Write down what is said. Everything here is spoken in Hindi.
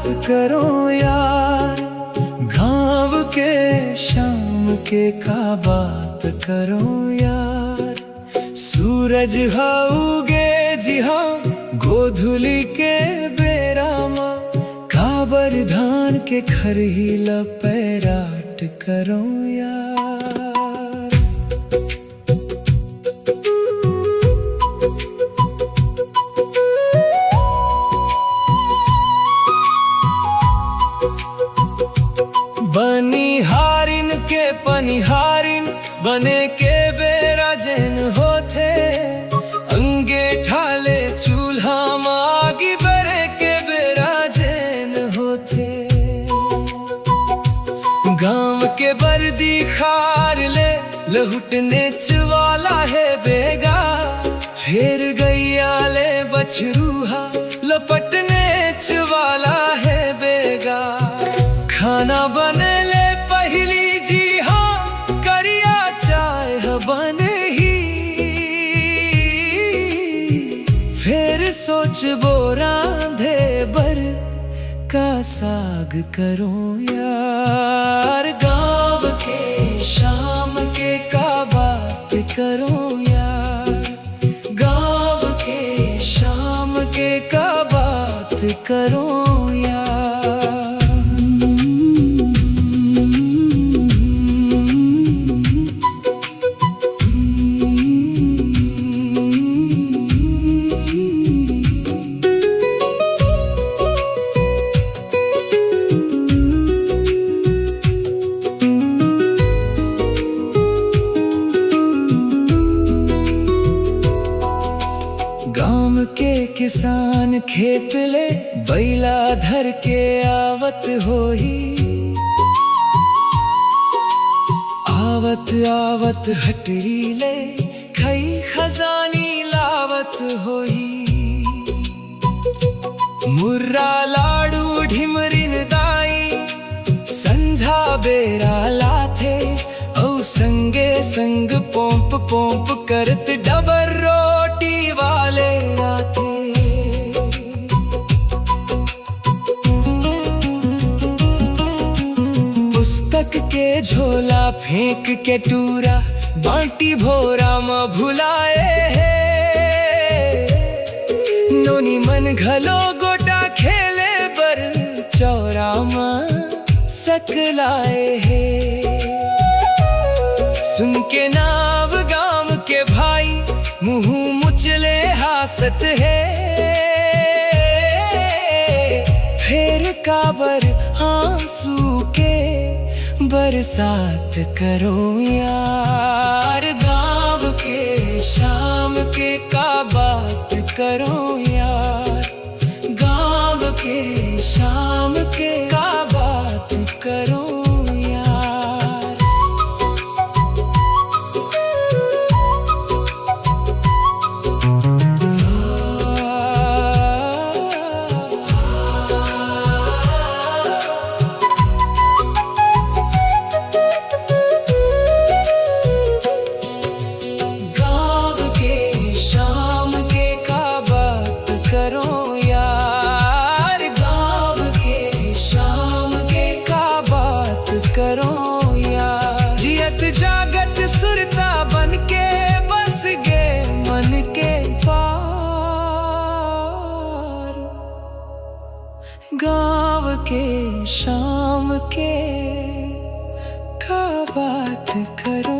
पास करो यार। गाँव के शाम के का बात करो यार। सूरज उगे जी हाँ गोधुली के बेरा माँ। काबर धान के खरहिला पैराट करो यार। बनिहारिन के पनिहारिन बने के बेरा जैन होते। अंगे ठाले चूल्हा मागी बरे के बेरा जैन होते। गांव के बर्दी खार ले लहुटने चवाला है बेगा। फिर गैया ले बछरूहा लपटने चवाला है बेगा। खाना बने ले पहली जी हाँ करिया चाय बने ही। फिर सोच बोरा धे बर का साग करो यार। गाँव के शाम के का बात करो यार। गाँव के शाम के का बात करो यार। गाँव के किसान खेत ले बैला धर के आवत होही। आवत आवत हटरी ले खई खजानी लावत होही। मुर्रा लाडू ढिमरिन दाई संझा बेरा लाथे। औ संगे संग पोंप पोंप करत डबर रोटी वाले आते। पुस्तक के झोला फेंक के टूरा बांटी भोरा में भुलाए है। नोनी मन घलो गोटा खेले बर चौरा में सकलाए है। सुन के नाव गाम के भाई मुँह मुचले हासत है। फिर काबर आंसू के बरसात करो यार। गाँव के शाम के का बात करो यार। गाँव के शाम के का बात करो यार। जागत सुरता बन के बस गे मन के पार। गाँव के शाम के का बात करो।